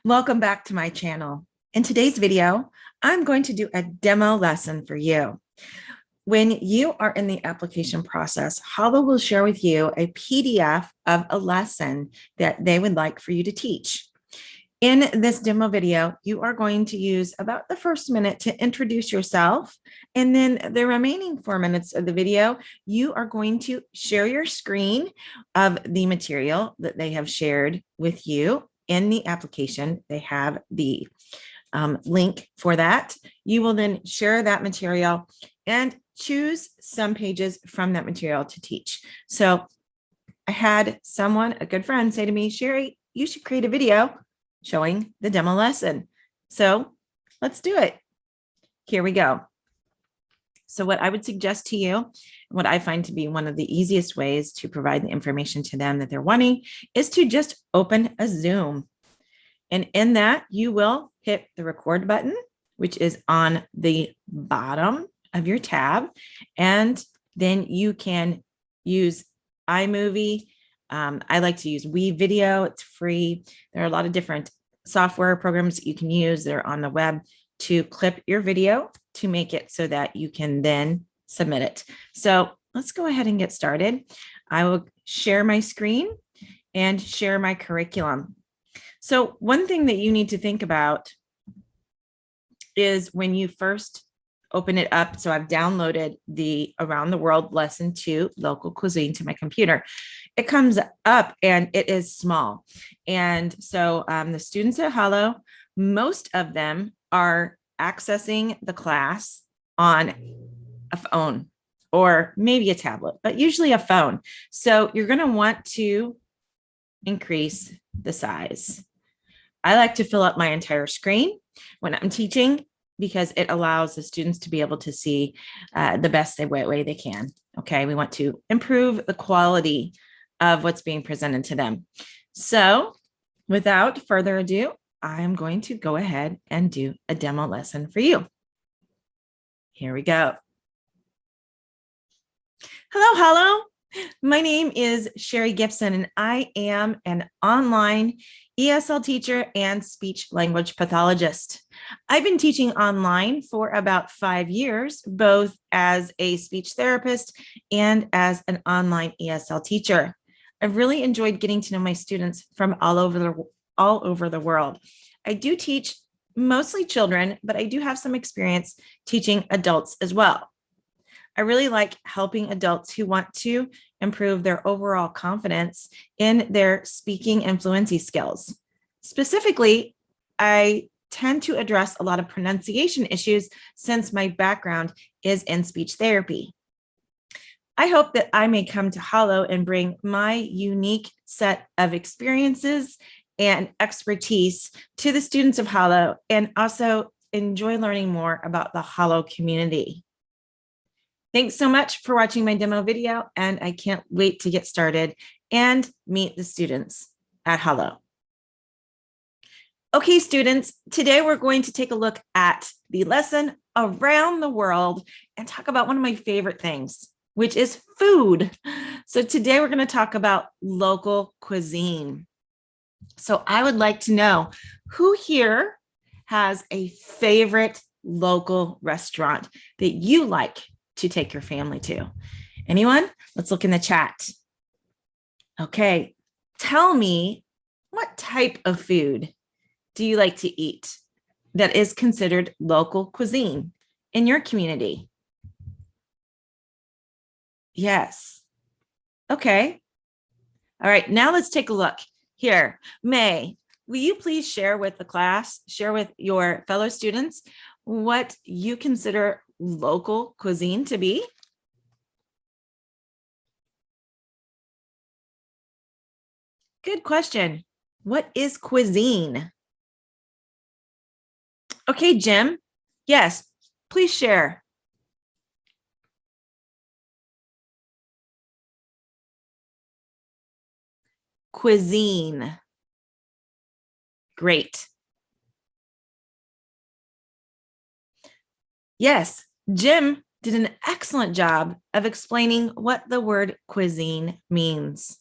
Welcome back to my channel. In today's video, I'm going to do a demo lesson for you. When you are in the application process, Hallo will share with you a PDF of a lesson that they would like for you to teach. In this demo video, you are going to use about the first minute to introduce yourself, and then the remaining 4 minutes of the video, you are going to share your screen of the material that they have shared with you. In the application, they have the link for that. You will then share that material and choose some pages from that material to teach. So I had someone, a good friend, say to me, Sherry, you should create a video showing the demo lesson. So let's do it. Here we go. So what I would suggest to you, what I find to be one of the easiest ways to provide the information to them that they're wanting, is to just open a Zoom. And in that, you will hit the record button, which is on the bottom of your tab. And then you can use iMovie. I like to use WeVideo. It's free. There are a lot of different software programs that you can use that are on the web to clip your video to make it so that you can then submit it. So let's go ahead and get started. I will share my screen and share my curriculum. So one thing that you need to think about is when you first open it up. So I've downloaded the Around the World Lesson 2 Local Cuisine to my computer. It comes up and it is small. And so the students at Hallo, most of them are accessing the class on a phone or maybe a tablet, but usually a phone. So you're going to want to increase the size. I like to fill up my entire screen when I'm teaching because it allows the students to be able to see the best way they can. Okay, we want to improve the quality of what's being presented to them. So without further ado, I'm going to go ahead and do a demo lesson for you. Here we go. Hello. My name is Sherry Gibson, and I am an online ESL teacher and speech language pathologist. I've been teaching online for about 5 years, both as a speech therapist and as an online ESL teacher. I've really enjoyed getting to know my students from all over the world. I do teach mostly children, but I do have some experience teaching adults as well. I really like helping adults who want to improve their overall confidence in their speaking and fluency skills. Specifically, I tend to address a lot of pronunciation issues since my background is in speech therapy. I hope that I may come to Hallo and bring my unique set of experiences and expertise to the students of Hallo and also enjoy learning more about the Hallo community. Thanks so much for watching my demo video, and I can't wait to get started and meet the students at Hallo. Okay, students, today we're going to take a look at the lesson Around the World and talk about one of my favorite things, which is food. So today we're going to talk about local cuisine. So I would like to know who here has a favorite local restaurant that you like to take your family to. Anyone? Let's look in the chat. Okay, tell me, what type of food do you like to eat that is considered local cuisine in your community? Yes. Okay. All right, now let's take a look here. May, will you please share with the class, share with your fellow students what you consider local cuisine to be? Good question. What is cuisine? Okay, Jim. Yes, please share. Cuisine. Great. Yes, Jim did an excellent job of explaining what the word cuisine means.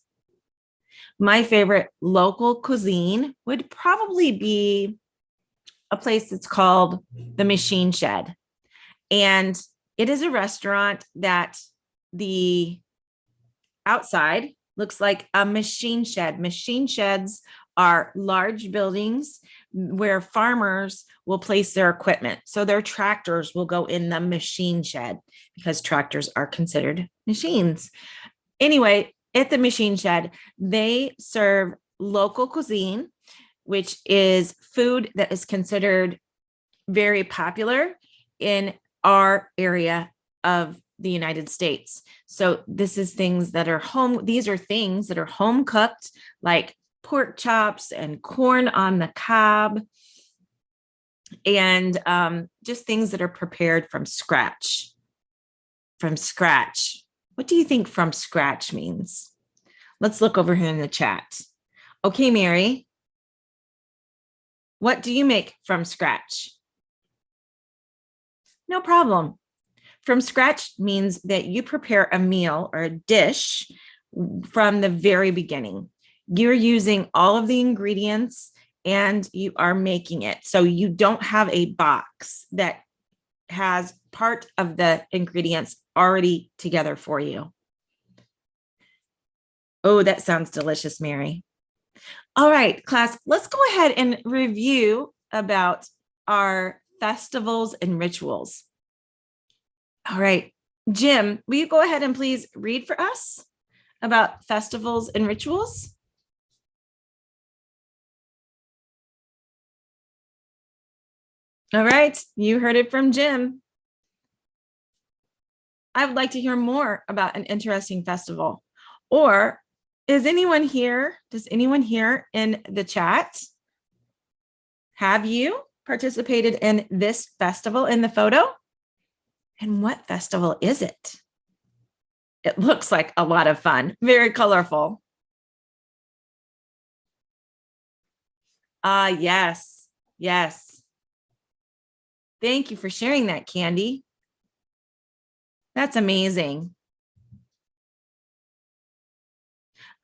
My favorite local cuisine would probably be a place that's called the Machine Shed. And it is a restaurant that the outside looks like a machine shed. Machine sheds are large buildings where farmers will place their equipment. So their tractors will go in the machine shed because tractors are considered machines. Anyway, at the machine shed, they serve local cuisine, which is food that is considered very popular in our area of the United States. So this is things that are these are things that are home cooked, like pork chops and corn on the cob, and just things that are prepared from scratch. From scratch. What do you think from scratch means? Let's look over here in the chat. Okay, Mary, what do you make from scratch? No problem. From scratch means that you prepare a meal or a dish from the very beginning. You're using all of the ingredients and you are making it. So you don't have a box that has part of the ingredients already together for you. Oh, that sounds delicious, Mary. All right, class, let's go ahead and review about our festivals and rituals. All right, Jim, will you go ahead and please read for us about festivals and rituals? All right, you heard it from Jim. I would like to hear more about an interesting festival. Or does anyone here in the chat, have you participated in this festival in the photo? And what festival is it? It looks like a lot of fun, very colorful. Yes, yes. Thank you for sharing that, Candy. That's amazing.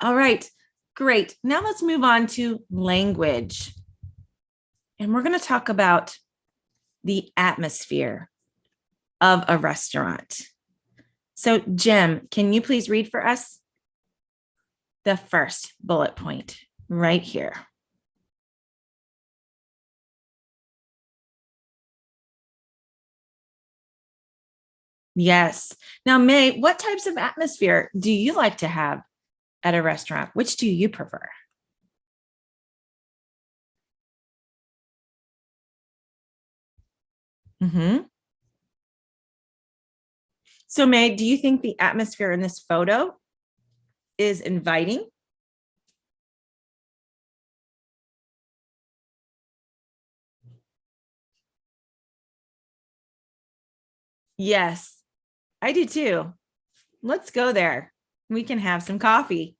All right, great. Now let's move on to language. And we're going to talk about the atmosphere of a restaurant. So, Jim, can you please read for us the first bullet point right here? Yes. Now, May, what types of atmosphere do you like to have at a restaurant? Which do you prefer? Mm-hmm. So, May, do you think the atmosphere in this photo is inviting? Yes, I do too. Let's go there. We can have some coffee.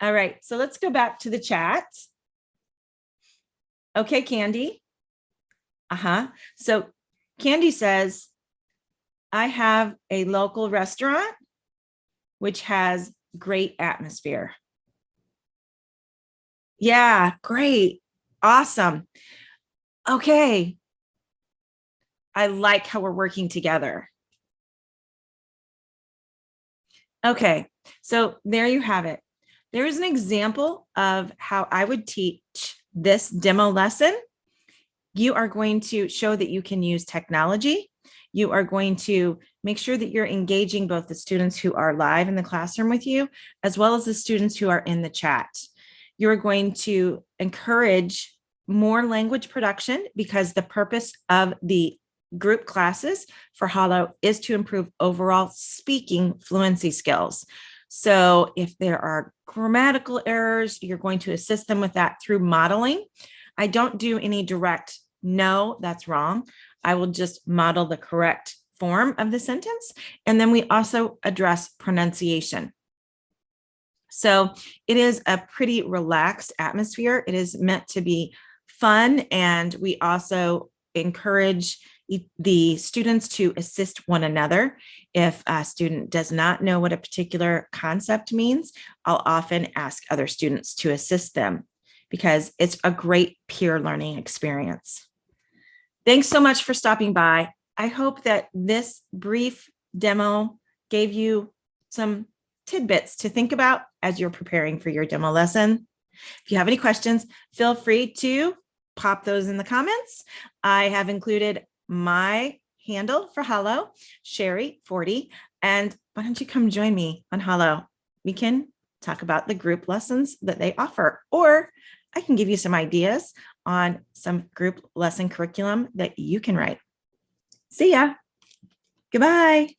All right, so let's go back to the chat. Okay, Candy. So Candy says, I have a local restaurant which has great atmosphere. Yeah, great. Awesome. Okay. I like how we're working together. Okay, so there you have it. There is an example of how I would teach this demo lesson. You are going to show that you can use technology. You are going to make sure that you're engaging both the students who are live in the classroom with you, as well as the students who are in the chat. You're going to encourage more language production because the purpose of the group classes for Hallo is to improve overall speaking fluency skills. So if there are grammatical errors, you're going to assist them with that through modeling. I don't do any direct, no, that's wrong. I will just model the correct form of the sentence. And then we also address pronunciation. So it is a pretty relaxed atmosphere. It is meant to be fun. And we also encourage the students to assist one another. If a student does not know what a particular concept means, I'll often ask other students to assist them because it's a great peer learning experience. Thanks so much for stopping by. I hope that this brief demo gave you some tidbits to think about as you're preparing for your demo lesson. If you have any questions, feel free to pop those in the comments. I have included my handle for Hallo, Sherry40, and why don't you come join me on Hallo? We can talk about the group lessons that they offer, or I can give you some ideas on some group lesson curriculum that you can write. See ya. Goodbye.